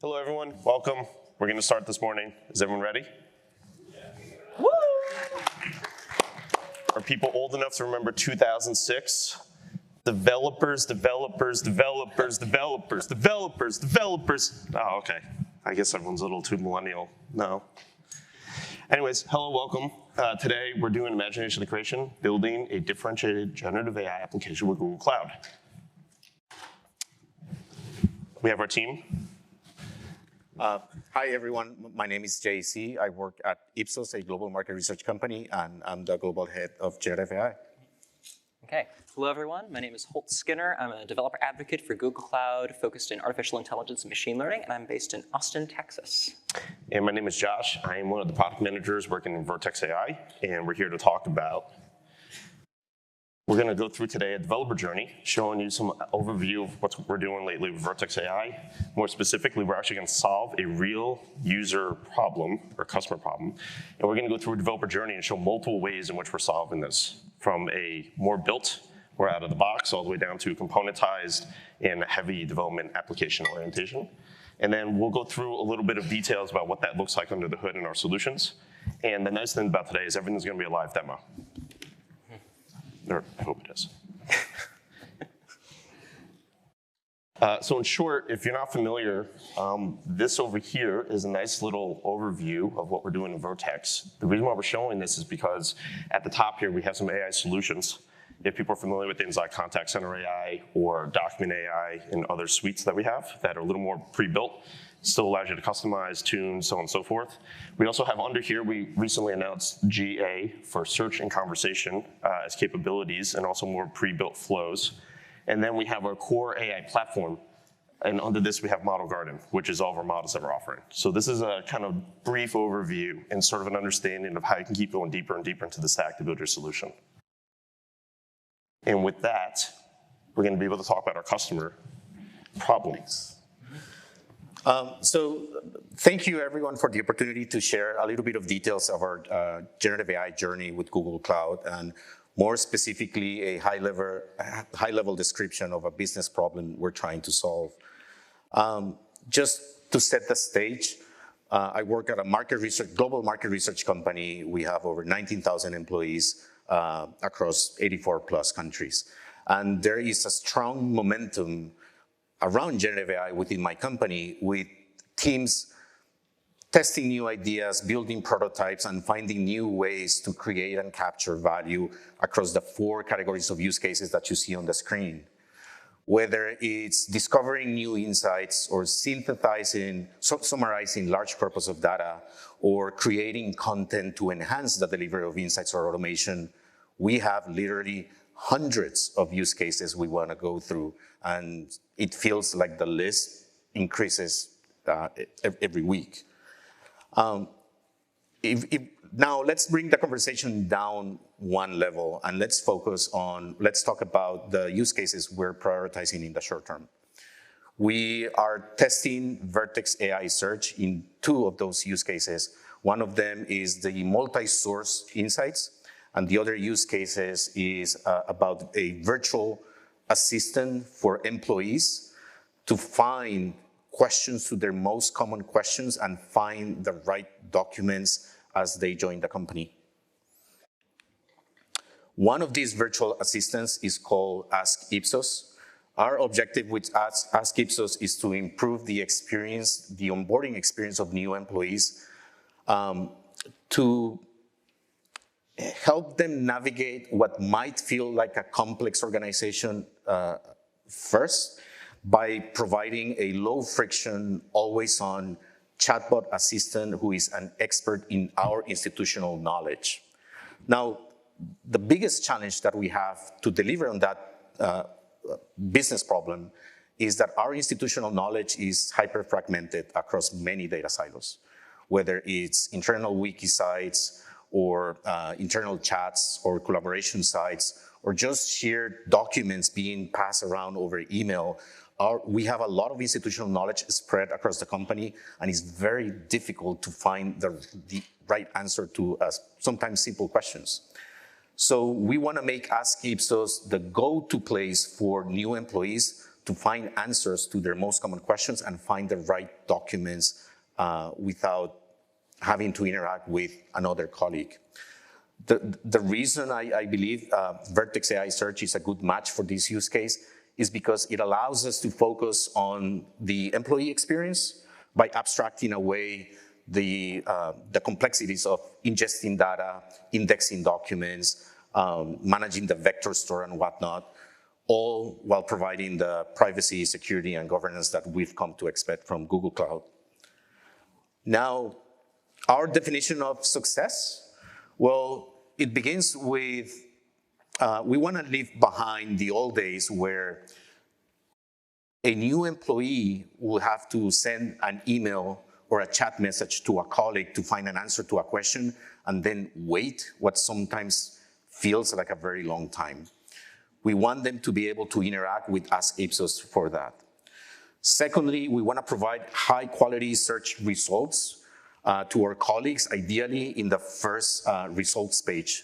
Hello, everyone. Welcome. We're going to start this morning. Is everyone ready? Woo! Are people old enough to remember 2006? Developers. Oh, okay. I guess everyone's a little too millennial. No. Anyways, hello, welcome. Today, we're doing imagination creation, building a differentiated generative AI application with Google Cloud. We have our team. Hi, everyone. My name is JC. I work at Ipsos, a global market research company, and I'm the global head of Generative AI. Okay. Hello, everyone. My name is Holt Skinner. I'm a developer advocate for Google Cloud, focused in artificial intelligence and machine learning, and I'm based in Austin, Texas. And my name is Josh. I am one of the product managers working in Vertex AI, and we're here to talk about. We're going to go through today a developer journey, showing you some overview of what we're doing lately with Vertex AI. More specifically, we're actually going to solve a real user problem or customer problem. And we're going to go through a developer journey and show multiple ways in which we're solving this, from a more built, or out of the box, all the way down to componentized and heavy development application orientation. And then we'll go through a little bit of details about what that looks like under the hood in our solutions. And the nice thing about today is everything's going to be a live demo. Or I hope it is. So in short, if you're not familiar, this over here is a nice little overview of what we're doing in Vertex. The reason why we're showing this is because at the top here, we have some AI solutions. If people are familiar with things like Contact Center AI or Document AI and other suites that we have that are a little more pre-built, still allows you to customize, tune, so on and so forth. We also have under here, we recently announced GA for search and conversation as capabilities and also more pre-built flows. And then we have our core AI platform. And under this, we have Model Garden, which is all of our models that we're offering. So this is a kind of brief overview and sort of an understanding of how you can keep going deeper and deeper into the stack to build your solution. And with that, we're going to be able to talk about our customer problems. So thank you, everyone, for the opportunity to share a little bit of details of our generative AI journey with Google Cloud, and more specifically, a high-level description of a business problem we're trying to solve. Just to set the stage, I work at a global market research company. We have over 19,000 employees across 84 plus countries. And there is a strong momentum around generative AI within my company, with teams testing new ideas, building prototypes, and finding new ways to create and capture value across the 4 categories of use cases that you see on the screen. Whether it's discovering new insights or summarizing large corpus of data, or creating content to enhance the delivery of insights or automation, we have literally hundreds of use cases we want to go through, and it feels like the list increases every week. Now let's bring the conversation down one level, and let's talk about the use cases we're prioritizing in the short term. We are testing Vertex AI search in 2 of those use cases. One of them is the multi-source insights, and the other use cases is about a virtual assistant for employees to find questions to their most common questions and find the right documents as they join the company. One of these virtual assistants is called Ask Ipsos. Our objective with Ask Ipsos is to improve the onboarding experience of new employees, to help them navigate what might feel like a complex organization first, by providing a low-friction, always-on chatbot assistant who is an expert in our institutional knowledge. Now, the biggest challenge that we have to deliver on that business problem is that our institutional knowledge is hyper-fragmented across many data silos, whether it's internal wiki sites, or internal chats, or collaboration sites, or just shared documents being passed around over email. We have a lot of institutional knowledge spread across the company, and it's very difficult to find the right answer to sometimes simple questions. So we want to make Ask Ipsos the go-to place for new employees to find answers to their most common questions and find the right documents without having to interact with another colleague. The reason I believe Vertex AI search is a good match for this use case is because it allows us to focus on the employee experience by abstracting away the complexities of ingesting data, indexing documents, managing the vector store and whatnot, all while providing the privacy, security, and governance that we've come to expect from Google Cloud. Now, our definition of success, well, it begins with, we want to leave behind the old days where a new employee will have to send an email or a chat message to a colleague to find an answer to a question and then wait what sometimes feels like a very long time. We want them to be able to interact with Ask Ipsos for that. Secondly, we want to provide high quality search results to our colleagues, ideally in the first results page,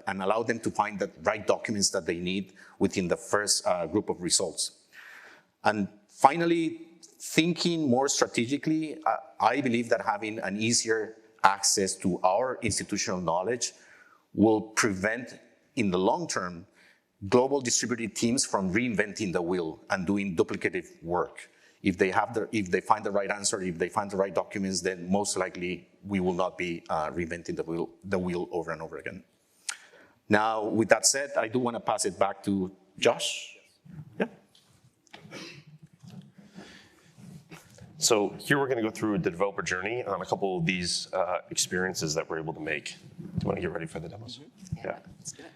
and allow them to find the right documents that they need within the first group of results. And finally, thinking more strategically, I believe that having an easier access to our institutional knowledge will prevent, in the long term, global distributed teams from reinventing the wheel and doing duplicative work. If they find the right answer, if they find the right documents, then most likely we will not be reinventing the wheel over and over again. Now, with that said, I do want to pass it back to Josh. Yeah. So here we're going to go through the developer journey on a couple of these experiences that we're able to make. Do you want to get ready for the demos? Mm-hmm. Yeah. Let's do it.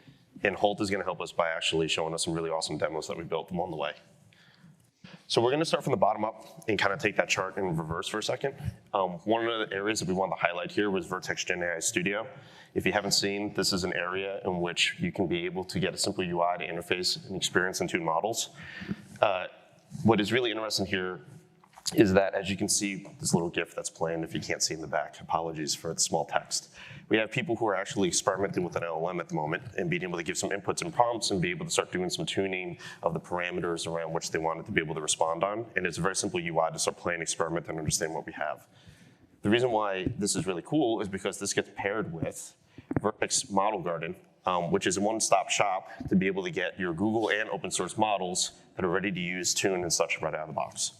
And Holt is going to help us by actually showing us some really awesome demos that we built along the way. So we're going to start from the bottom up and kind of take that chart in reverse for a second. One of the areas that we wanted to highlight here was Vertex GenAI Studio. If you haven't seen, this is an area in which you can be able to get a simple UI to interface and experience and tune models. What is really interesting here is that, as you can see, this little GIF that's playing, if you can't see in the back, apologies for the small text. We have people who are actually experimenting with an LLM at the moment and being able to give some inputs and prompts and be able to start doing some tuning of the parameters around which they wanted to be able to respond on. And it's a very simple UI to start playing, experiment, and understand what we have. The reason why this is really cool is because this gets paired with Vertex Model Garden, which is a one-stop shop to be able to get your Google and open source models that are ready to use, tune, and such right out of the box.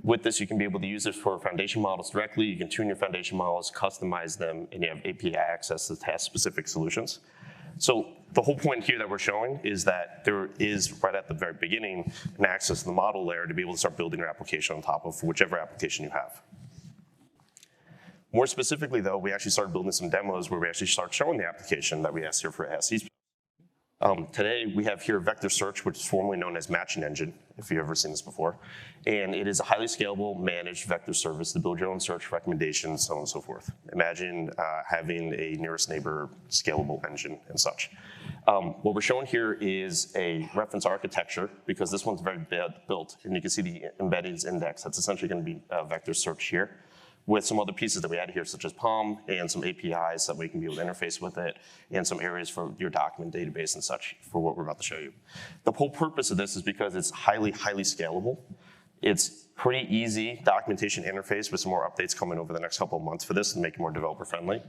With this, you can be able to use it for foundation models directly. You can tune your foundation models, customize them, and you have API access to task-specific solutions. So the whole point here that we're showing is that there is, right at the very beginning, an access to the model layer to be able to start building your application on top of whichever application you have. More specifically, though, we actually started building some demos where we actually start showing the application that we asked here for SEs. Today, we have here vector search, which is formerly known as matching engine, if you've ever seen this before. And it is a highly scalable, managed vector service to build your own search recommendations, so on and so forth. Imagine having a nearest neighbor scalable engine and such. What we're showing here is a reference architecture, because this one's very built, and you can see the embeddings index. That's essentially going to be a vector search here, with some other pieces that we added here, such as POM and some APIs that we can be able to interface with it, and some areas for your document database and such for what we're about to show you. The whole purpose of this is because it's highly, highly scalable. It's pretty easy documentation interface with some more updates coming over the next couple of months for this and make it more developer friendly.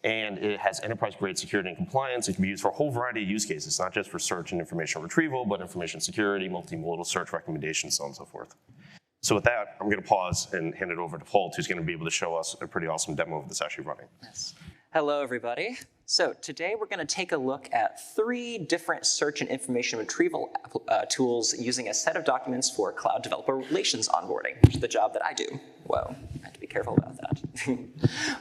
And it has enterprise-grade security and compliance. It can be used for a whole variety of use cases, not just for search and information retrieval, but information security, multimodal search recommendations, so on and so forth. So with that, I'm going to pause and hand it over to Holt, who's going to be able to show us a pretty awesome demo of this actually running. Yes. Hello, everybody. So today we're going to take a look at 3 different search and information retrieval tools using a set of documents for cloud developer relations onboarding, which is the job that I do. Whoa, I have to be careful about that.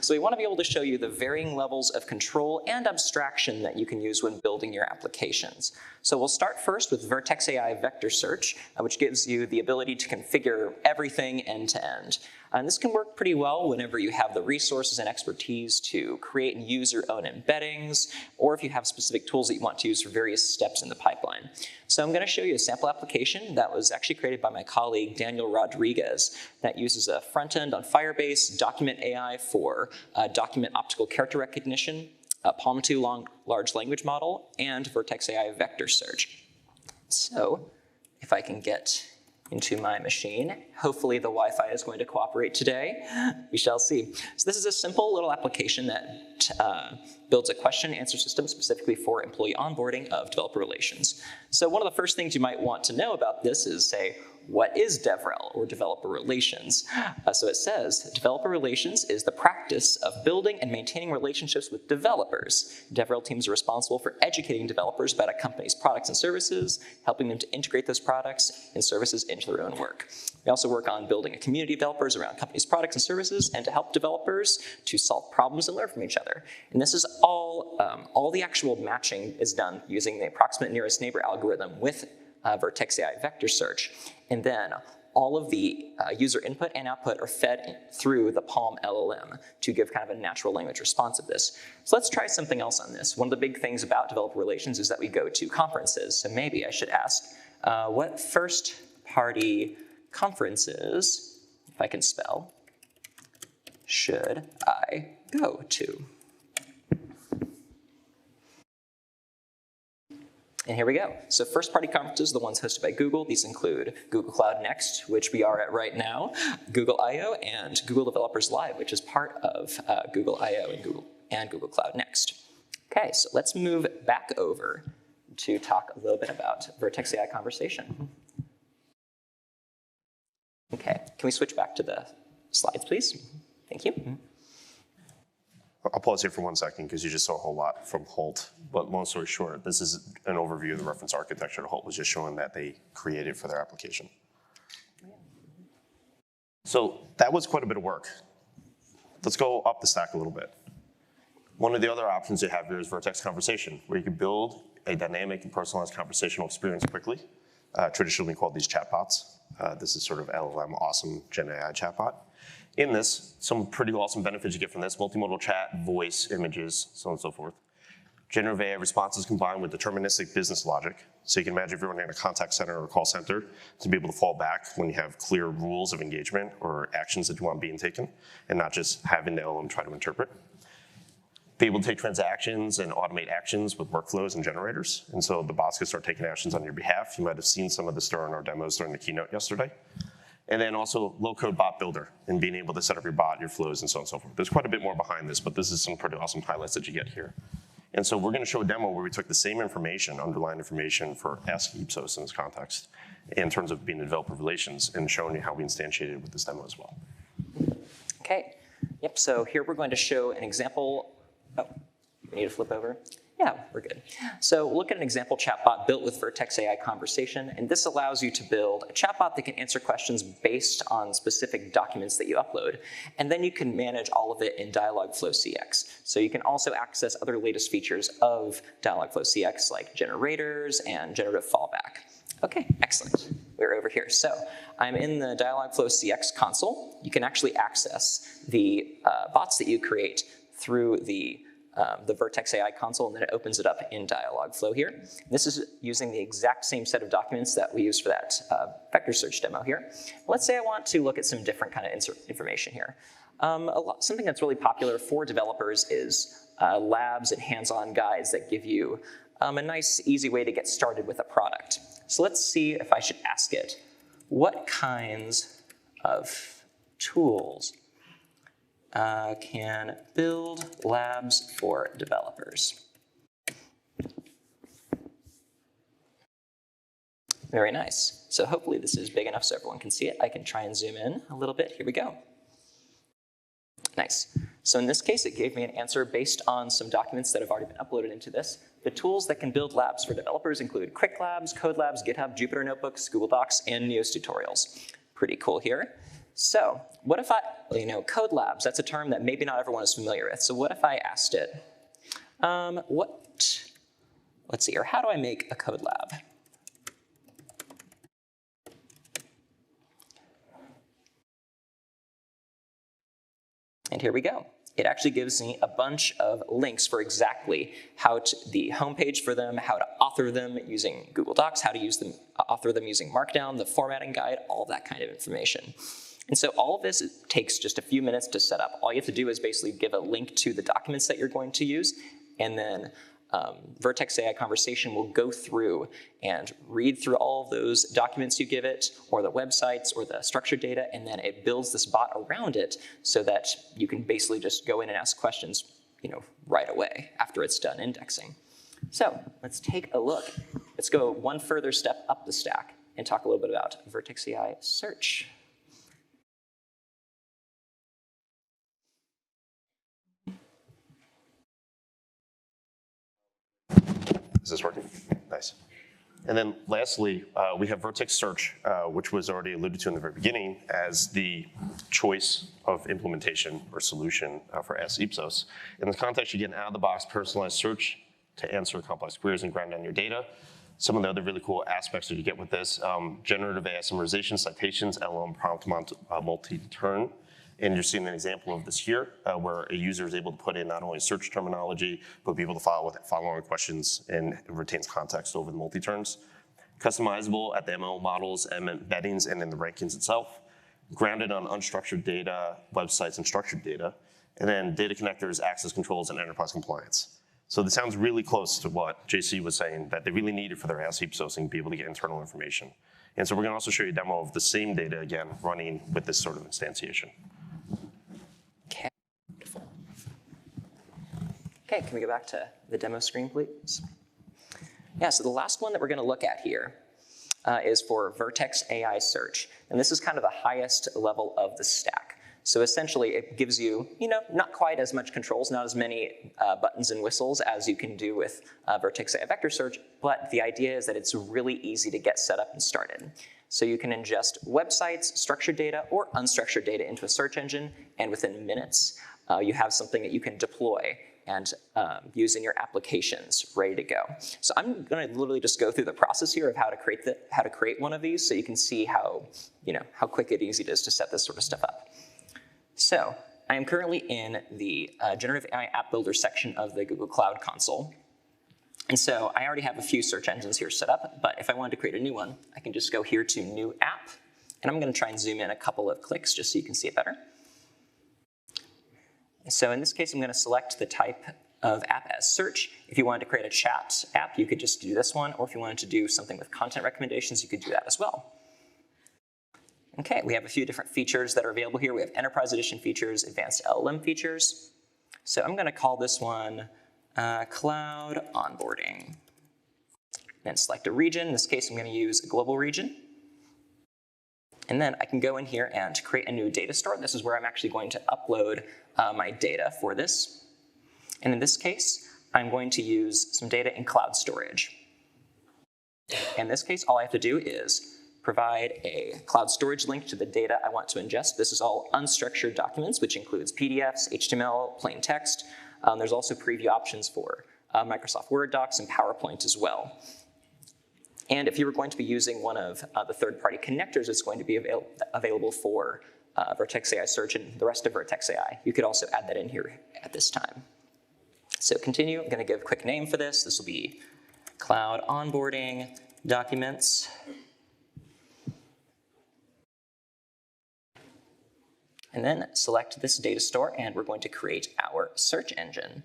So we want to be able to show you the varying levels of control and abstraction that you can use when building your applications. So we'll start first with Vertex AI Vector Search, which gives you the ability to configure everything end to end. And this can work pretty well whenever you have the resources and expertise to create and use your own embeddings, or if you have specific tools that you want to use for various steps in the pipeline. So I'm going to show you a sample application that was actually created by my colleague Daniel Rodriguez that uses a front end on Firebase, Document AI for document optical character recognition, PaLM 2 large language model, and Vertex AI Vector Search. So if I can get into my machine. Hopefully the Wi-Fi is going to cooperate today. We shall see. So this is a simple little application that builds a question and answer system specifically for employee onboarding of developer relations. So one of the first things you might want to know about this is, say, what is DevRel, or developer relations? So it says, developer relations is the practice of building and maintaining relationships with developers. DevRel teams are responsible for educating developers about a company's products and services, helping them to integrate those products and services into their own work. We also work on building a community of developers around companies' products and services, and to help developers to solve problems and learn from each other. And this is all the actual matching is done using the approximate nearest neighbor algorithm with Vertex AI vector search. And then all of the user input and output are fed through the Palm LLM to give kind of a natural language response of this. So let's try something else on this. One of the big things about developer relations is that we go to conferences. So maybe I should ask, what first-party conferences, if I can spell, should I go to? And here we go. So first-party conferences, the ones hosted by Google. These include Google Cloud Next, which we are at right now, Google I/O, and Google Developers Live, which is part of Google I/O and Google Cloud Next. Okay, so let's move back over to talk a little bit about Vertex AI Conversation. Okay, can we switch back to the slides, please? Thank you. I'll pause here for 1 second because you just saw a whole lot from Holt. But long story short, this is an overview of the reference architecture that Holt was just showing that they created for their application. So that was quite a bit of work. Let's go up the stack a little bit. One of the other options you have here is Vertex Conversation, where you can build a dynamic and personalized conversational experience quickly. Traditionally called these chatbots. This is sort of LLM awesome Gen AI chatbot. In this, some pretty awesome benefits you get from this: multimodal chat, voice, images, so on and so forth. Generative AI responses combined with deterministic business logic. So you can imagine if you're running a contact center or a call center, to be able to fall back when you have clear rules of engagement or actions that you want being taken, and not just having the LLM try to interpret. Be able to take transactions and automate actions with workflows and generators. And so the bots can start taking actions on your behalf. You might have seen some of this during our demos during the keynote yesterday. And then also low-code bot builder and being able to set up your bot, your flows, and so on and so forth. There's quite a bit more behind this, but this is some pretty awesome highlights that you get here. And so we're going to show a demo where we took the same information, underlying information for Ask Ipsos in this context, in terms of being developer relations, and showing you how we instantiated with this demo as well. Okay. Yep. So here we're going to show an example. Oh, we need to flip over. Yeah, we're good. So look at an example chatbot built with Vertex AI Conversation, and this allows you to build a chatbot that can answer questions based on specific documents that you upload, and then you can manage all of it in Dialogflow CX. So you can also access other latest features of Dialogflow CX like generators and generative fallback. Okay, excellent. We're over here. So I'm in the Dialogflow CX console. You can actually access the bots that you create through the Vertex AI console, and then it opens it up in Dialogflow here. This is using the exact same set of documents that we used for that vector search demo here. Let's say I want to look at some different kind of information here. Something that's really popular for developers is labs and hands-on guides that give you a nice, easy way to get started with a product. So let's see if I should ask it, what kinds of tools can build labs for developers? Very nice. So hopefully this is big enough so everyone can see it. I can try and zoom in a little bit. Here we go. Nice. So in this case, it gave me an answer based on some documents that have already been uploaded into this. The tools that can build labs for developers include Quick Labs, Code Labs, GitHub, Jupyter Notebooks, Google Docs, and Neos tutorials. Pretty cool here. So what if Code Labs, that's a term that maybe not everyone is familiar with. So what if I asked it, let's see, or how do I make a code lab? And here we go. It actually gives me a bunch of links for exactly how the homepage for them, how to author them using Google Docs, how to use them, author them using Markdown, the formatting guide, all that kind of information. And so all of this takes just a few minutes to set up. All you have to do is basically give a link to the documents that you're going to use, and then Vertex AI Conversation will go through and read through all of those documents you give it, or the websites, or the structured data, and then it builds this bot around it so that you can basically just go in and ask questions, right away after it's done indexing. So let's take a look. Let's go one further step up the stack and talk a little bit about Vertex AI Search. Is this working? Nice. And then lastly, we have Vertex Search, which was already alluded to in the very beginning as the choice of implementation or solution for Ask Ipsos. In this context, you get an out-of-the-box personalized search to answer complex queries and grind down your data. Some of the other really cool aspects that you get with this, generative AI summarization, citations, LLM prompt multi-turn. And you're seeing an example of this here, where a user is able to put in not only search terminology, but be able to follow with following questions and retains context over the multi-turns. Customizable at the ML models and embeddings and in the rankings itself. Grounded on unstructured data, websites, and structured data. And then data connectors, access controls, and enterprise compliance. So this sounds really close to what JC was saying that they really needed for their Ask Ipsos and be able to get internal information. And so we're gonna also show you a demo of the same data again running with this sort of instantiation. Okay, wonderful. Okay, can we go back to the demo screen, please? Yeah, so the last one that we're gonna look at here is for Vertex AI Search. And this is kind of the highest level of the stack. So essentially it gives you, not quite as much controls, not as many buttons and whistles as you can do with Vertex AI Vector Search, but the idea is that it's really easy to get set up and started. So you can ingest websites, structured data, or unstructured data into a search engine, and within minutes, you have something that you can deploy and use in your applications ready to go. So I'm gonna literally just go through the process here of how to create one of these so you can see how quick and easy it is to set this sort of stuff up. So I am currently in the Generative AI App Builder section of the Google Cloud Console. And so I already have a few search engines here set up, but if I wanted to create a new one, I can just go here to New App, and I'm gonna try and zoom in a couple of clicks just so you can see it better. So in this case, I'm gonna select the type of app as search. If you wanted to create a chat app, you could just do this one, or if you wanted to do something with content recommendations, you could do that as well. Okay, we have a few different features that are available here. We have Enterprise Edition features, Advanced LLM features. So I'm gonna call this one Cloud Onboarding. Then select a region. In this case, I'm gonna use a global region. And then I can go in here and create a new data store. This is where I'm actually going to upload my data for this. And in this case, I'm going to use some data in cloud storage. In this case, all I have to do is provide a cloud storage link to the data I want to ingest. This is all unstructured documents, which includes PDFs, HTML, plain text. There's also preview options for Microsoft Word docs and PowerPoint as well. And if you were going to be using one of the third-party connectors that's going to be available for Vertex AI Search and the rest of Vertex AI, you could also add that in here at this time. So continue, I'm gonna give a quick name for this. This will be Cloud Onboarding Documents. And then select this data store, and we're going to create our search engine.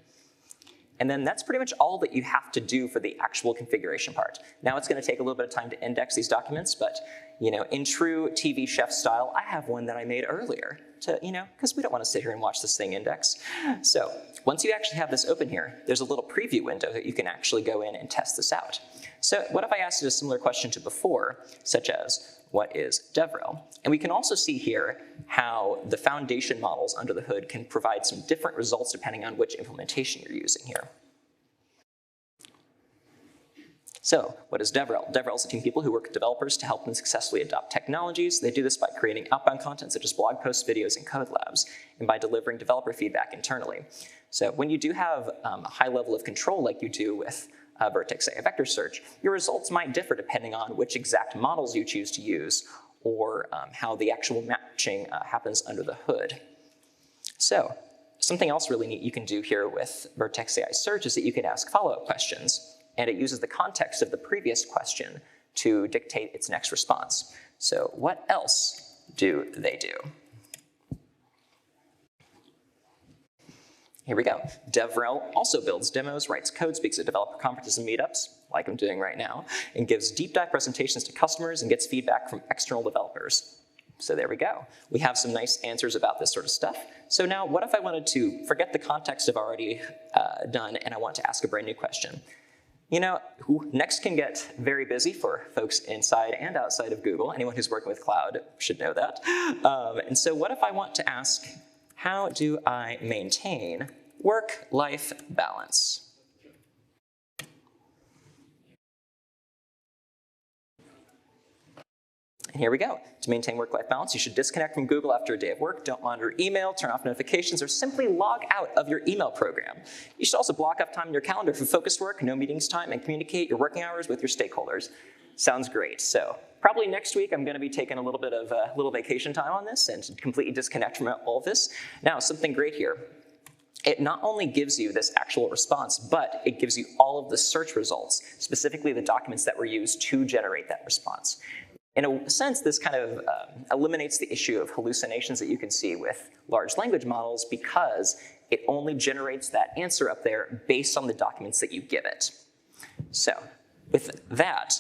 And then that's pretty much all that you have to do for the actual configuration part. Now it's gonna take a little bit of time to index these documents, but in true TV chef style, I have one that I made earlier to, because we don't wanna sit here and watch this thing index. So once you actually have this open here, there's a little preview window that you can actually go in and test this out. So what if I asked you a similar question to before, such as, what is DevRel? And we can also see here how the foundation models under the hood can provide some different results depending on which implementation you're using here. So what is DevRel? DevRel is a team of people who work with developers to help them successfully adopt technologies. They do this by creating outbound content such as blog posts, videos, and code labs, and by delivering developer feedback internally. So when you do have a high level of control like you do with Vertex AI Vector Search, your results might differ depending on which exact models you choose to use or how the actual matching happens under the hood. So something else really neat you can do here with Vertex AI Search is that you can ask follow-up questions, and it uses the context of the previous question to dictate its next response. So what else do they do? Here we go. DevRel also builds demos, writes code, speaks at developer conferences and meetups, like I'm doing right now, and gives deep dive presentations to customers and gets feedback from external developers. So there we go. We have some nice answers about this sort of stuff. So now what if I wanted to forget the context I've already done and I want to ask a brand new question? You know, next can get very busy for folks inside and outside of Google. Anyone who's working with cloud should know that. And so what if I want to ask, how do I maintain work-life balance? And here we go. To maintain work-life balance, you should disconnect from Google after a day of work, don't monitor email, turn off notifications, or simply log out of your email program. You should also block off time in your calendar for focused work, no meetings time, and communicate your working hours with your stakeholders. Sounds great. So probably next week, I'm going to be taking a little bit of a little vacation time on this and completely disconnect from all of this. Now, something great here. It not only gives you this actual response, but it gives you all of the search results, specifically the documents that were used to generate that response. In a sense, this kind of eliminates the issue of hallucinations that you can see with large language models because it only generates that answer up there based on the documents that you give it. So with that,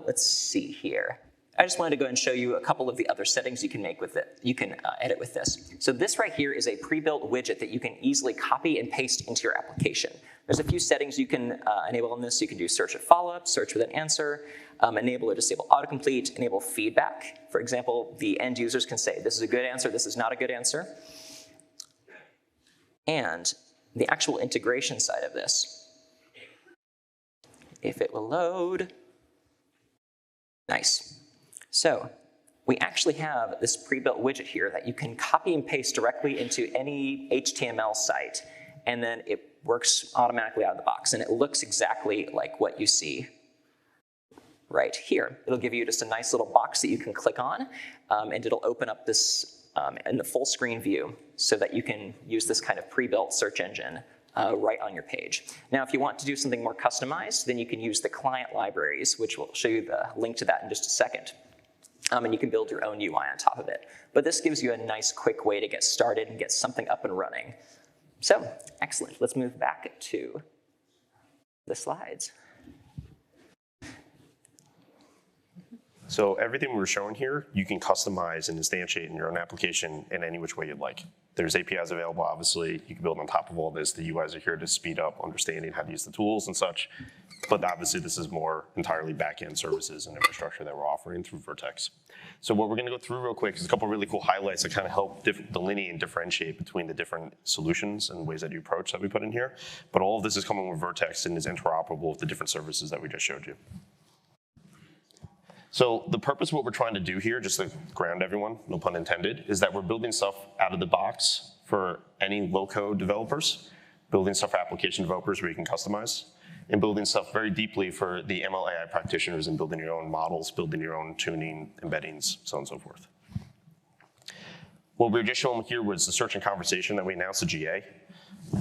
let's see here. I just wanted to go and show you a couple of the other settings you can make with it. You can edit with this. So this right here is a pre-built widget that you can easily copy and paste into your application. There's a few settings you can enable on this. You can do search at follow-up, search with an answer, enable or disable autocomplete, enable feedback. For example, the end users can say, this is a good answer, this is not a good answer. And the actual integration side of this, if it will load. Nice. So we actually have this pre-built widget here that you can copy and paste directly into any HTML site, and then it works automatically out of the box, and it looks exactly like what you see right here. It'll give you just a nice little box that you can click on, and it'll open up this in the full screen view so that you can use this kind of pre-built search engine right on your page. Now, if you want to do something more customized, then you can use the client libraries, which we'll show you the link to that in just a second. And you can build your own UI on top of it. But this gives you a nice, quick way to get started and get something up and running. So, excellent. Let's move back to the slides. So everything we were showing here, you can customize and instantiate in your own application in any which way you'd like. There's APIs available, obviously. You can build on top of all this. The UIs are here to speed up understanding how to use the tools and such. But obviously, this is more entirely back-end services and infrastructure that we're offering through Vertex. So what we're going to go through real quick is a couple of really cool highlights that kind of help delineate and differentiate between the different solutions and ways that you approach that we put in here. But all of this is coming with Vertex and is interoperable with the different services that we just showed you. So the purpose of what we're trying to do here, just to ground everyone, no pun intended, is that we're building stuff out of the box for any low-code developers, building stuff for application developers where you can customize, and building stuff very deeply for the ML AI practitioners and building your own models, building your own tuning, embeddings, so on and so forth. What we were just showing here was the search and conversation that we announced at GA.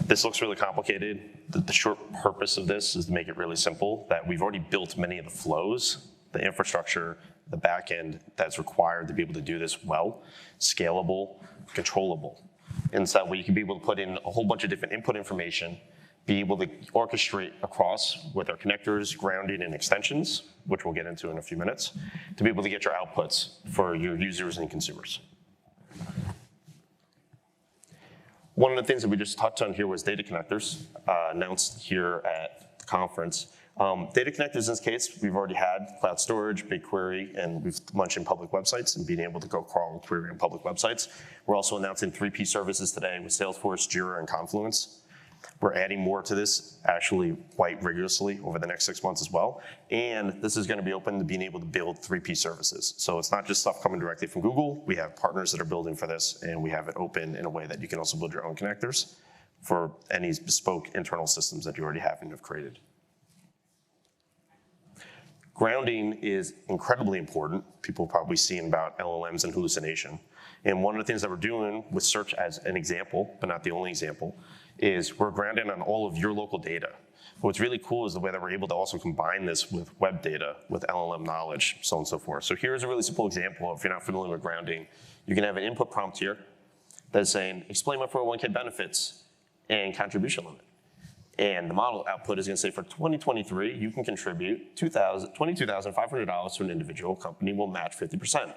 This looks really complicated. The short purpose of this is to make it really simple, that we've already built many of the flows, the infrastructure, the back end that's required to be able to do this well, scalable, controllable. And so that way you can be able to put in a whole bunch of different input information, be able to orchestrate across with our connectors, grounding, and extensions, which we'll get into in a few minutes, to be able to get your outputs for your users and consumers. One of the things that we just touched on here was data connectors, announced here at the conference. Data connectors in this case, we've already had cloud storage, BigQuery, and we've mentioned public websites and being able to go crawl and query on public websites. We're also announcing 3P services today with Salesforce, Jira, and Confluence. We're adding more to this actually quite rigorously over the next 6 months as well. And this is going to be open to being able to build 3P services. So it's not just stuff coming directly from Google. We have partners that are building for this, and we have it open in a way that you can also build your own connectors for any bespoke internal systems that you already have and have created. Grounding is incredibly important. People have probably seen about LLMs and hallucination. And one of the things that we're doing with search as an example, but not the only example, is we're grounding on all of your local data. What's really cool is the way that we're able to also combine this with web data, with LLM knowledge, so on and so forth. So here's a really simple example. If you're not familiar with grounding, you can have an input prompt here that's saying, explain my 401k benefits. and contribution limit. And the model output is going to say for 2023, you can contribute $22,500 to an individual. Company will match 50%,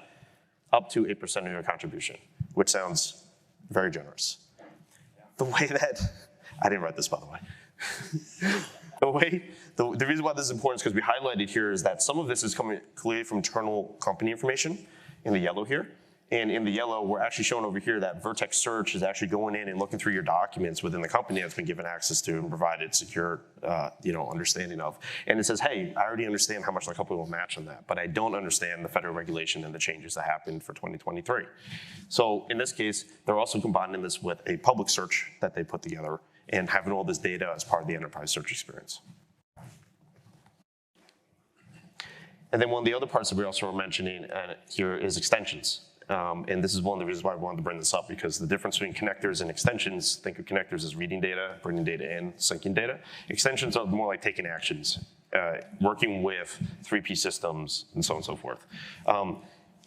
up to 8% of your contribution, which sounds very generous. The way that, I didn't write this, by the way. The reason why this is important is because we highlighted here is that some of this is coming clearly from internal company information in the yellow here. And in the yellow, we're actually showing over here that Vertex Search is actually going in and looking through your documents within the company that's been given access to and provided secure understanding of. And it says, hey, I already understand how much the company will match on that, but I don't understand the federal regulation and the changes that happened for 2023. So in this case, they're also combining this with a public search that they put together and having all this data as part of the enterprise search experience. And then one of the other parts that we also were mentioning here is extensions. And this is one of the reasons why I wanted to bring this up, because the difference between connectors and extensions, think of connectors as reading data, bringing data in, syncing data. Extensions are more like taking actions, working with 3P systems, and so on and so forth.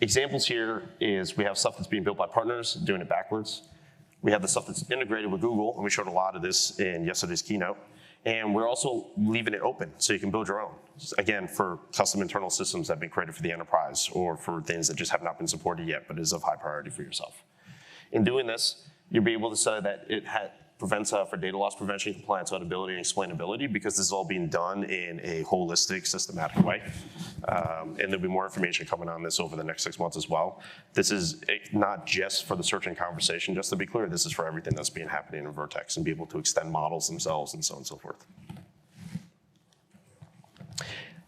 Examples here is we have stuff that's being built by partners, doing it backwards. We have the stuff that's integrated with Google, and we showed a lot of this in yesterday's keynote. And we're also leaving it open so you can build your own. Again, for custom internal systems that have been created for the enterprise or for things that just have not been supported yet, but is of high priority for yourself. In doing this, you'll be able to say that it prevents for data loss prevention, compliance, auditability, and explainability, because this is all being done in a holistic, systematic way. And there'll be more information coming on this over the next 6 months as well. This is not just for the search and conversation, just to be clear, this is for everything that's been happening in Vertex and be able to extend models themselves and so on and so forth.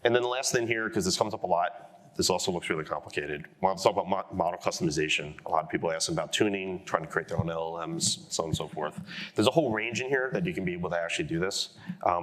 And then the last thing here, because this comes up a lot, this also looks really complicated. I want to talk about model customization. A lot of people ask about tuning, trying to create their own LLMs, so on and so forth. There's a whole range in here that you can be able to actually do this.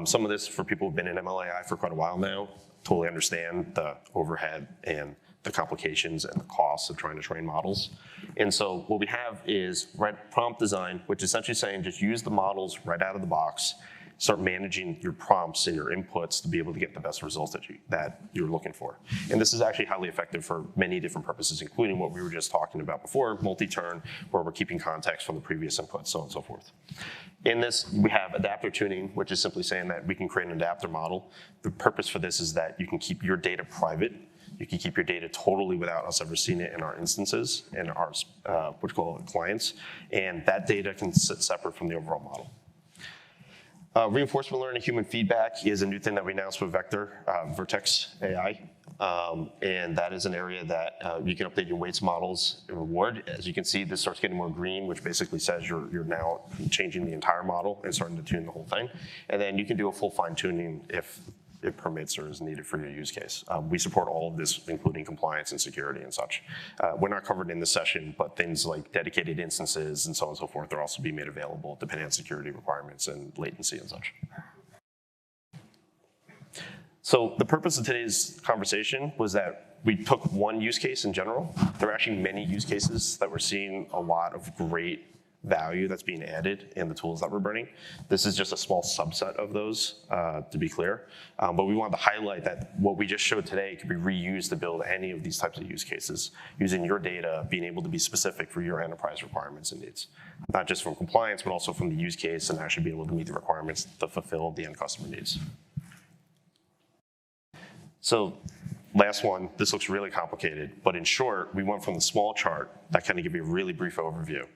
Some of this for people who've been in MLAI for quite a while now, totally understand the overhead and the complications and the costs of trying to train models. And so what we have is prompt design, which is essentially saying just use the models right out of the box, start managing your prompts and your inputs to be able to get the best results that you're looking for. And this is actually highly effective for many different purposes, including what we were just talking about before, multi-turn, where we're keeping context from the previous inputs, so on and so forth. In this, we have adapter tuning, which is simply saying that we can create an adapter model. The purpose for this is that you can keep your data private. You can keep your data totally without us ever seeing it in our instances and our what we call clients. And that data can sit separate from the overall model. Reinforcement learning human feedback is a new thing that we announced with Vertex AI. And that is an area that you can update your weights models and reward. As you can see, this starts getting more green, which basically says you're now changing the entire model and starting to tune the whole thing. And then you can do a full fine tuning if it permits or is needed for your use case. We support all of this, including compliance and security and such. We're not covered in this session, but things like dedicated instances and so on and so forth are also being made available depending on security requirements and latency and such. So the purpose of today's conversation was that we took one use case in general. There are actually many use cases that we're seeing a lot of great value that's being added in the tools that we're bringing. This is just a small subset of those, to be clear. But we wanted to highlight that what we just showed today could be reused to build any of these types of use cases, using your data, being able to be specific for your enterprise requirements and needs. Not just from compliance, but also from the use case and actually be able to meet the requirements to fulfill the end customer needs. So last one, this looks really complicated, but in short, we went from the small chart that kind of give you a really brief overview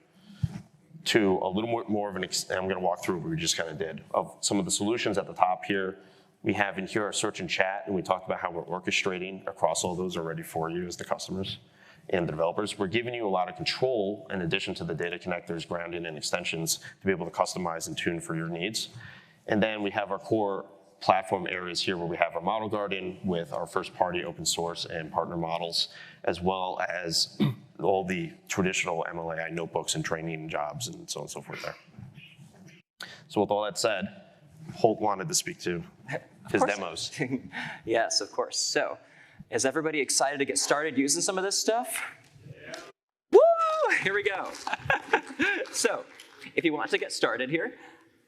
to a little more of and I'm going to walk through what we just kind of did, of some of the solutions at the top here. We have in here our search and chat, and we talked about how we're orchestrating across all those already for you as the customers and the developers. We're giving you a lot of control in addition to the data connectors, grounding, and extensions to be able to customize and tune for your needs. And then we have our core platform areas here where we have our model garden with our first party open source and partner models, as well as all the traditional MLAI notebooks and training jobs and so on and so forth there. So with all that said, Holt wanted to speak to his demos. Yes, of course. So is everybody excited to get started using some of this stuff? Yeah. Woo! Here we go. So if you want to get started here,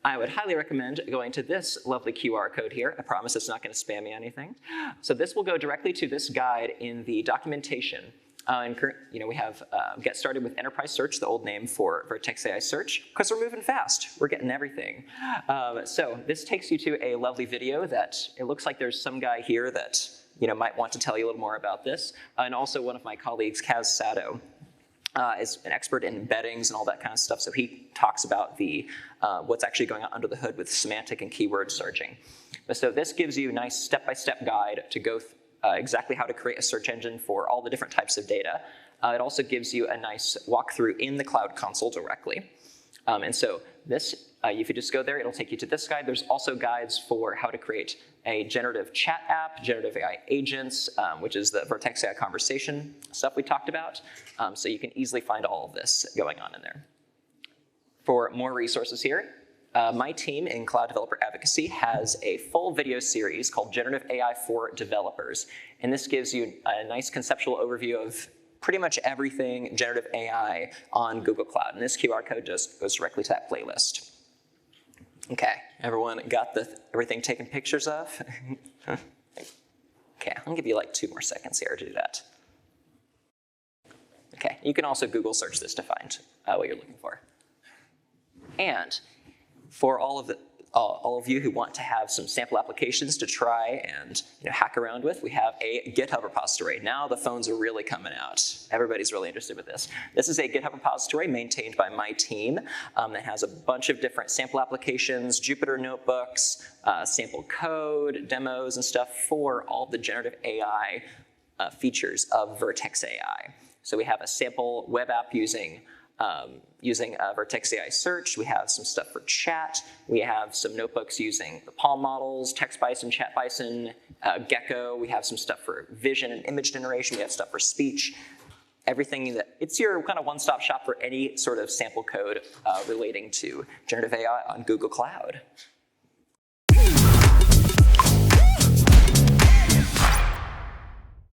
I would highly recommend going to this lovely QR code here. I promise it's not going to spam me anything. So this will go directly to this guide in the documentation We have Get Started with Enterprise Search, the old name for Vertex AI Search, because we're moving fast. We're getting everything. So this takes you to a lovely video that it looks like there's some guy here that might want to tell you a little more about this. And also one of my colleagues, Kaz Sato, is an expert in embeddings and all that kind of stuff. So he talks about what's actually going on under the hood with semantic and keyword searching. So this gives you a nice step-by-step guide to go exactly how to create a search engine for all the different types of data. It also gives you a nice walkthrough in the Cloud Console directly. And so this, if you just go there, it'll take you to this guide. There's also guides for how to create a generative chat app, generative AI agents, which is the Vertex AI conversation stuff we talked about. So you can easily find all of this going on in there. For more resources here, my team in Cloud Developer Advocacy has a full video series called Generative AI for Developers. And this gives you a nice conceptual overview of pretty much everything generative AI on Google Cloud. And this QR code just goes directly to that playlist. Okay, everyone got everything taken pictures of? Okay, I'll give you like 2 more seconds here to do that. Okay, you can also Google search this to find what you're looking for. And for all of you who want to have some sample applications to try and hack around with, we have a GitHub repository. Now the phones are really coming out. Everybody's really interested with this. This is a GitHub repository maintained by my team that has a bunch of different sample applications, Jupyter notebooks, sample code, demos, and stuff for all the generative AI features of Vertex AI. So we have a sample web app using Vertex AI Search. We have some stuff for chat. We have some notebooks using the Palm models, TextBison, ChatBison, Gecko. We have some stuff for vision and image generation. We have stuff for speech. Everything it's your kind of one-stop shop for any sort of sample code relating to generative AI on Google Cloud.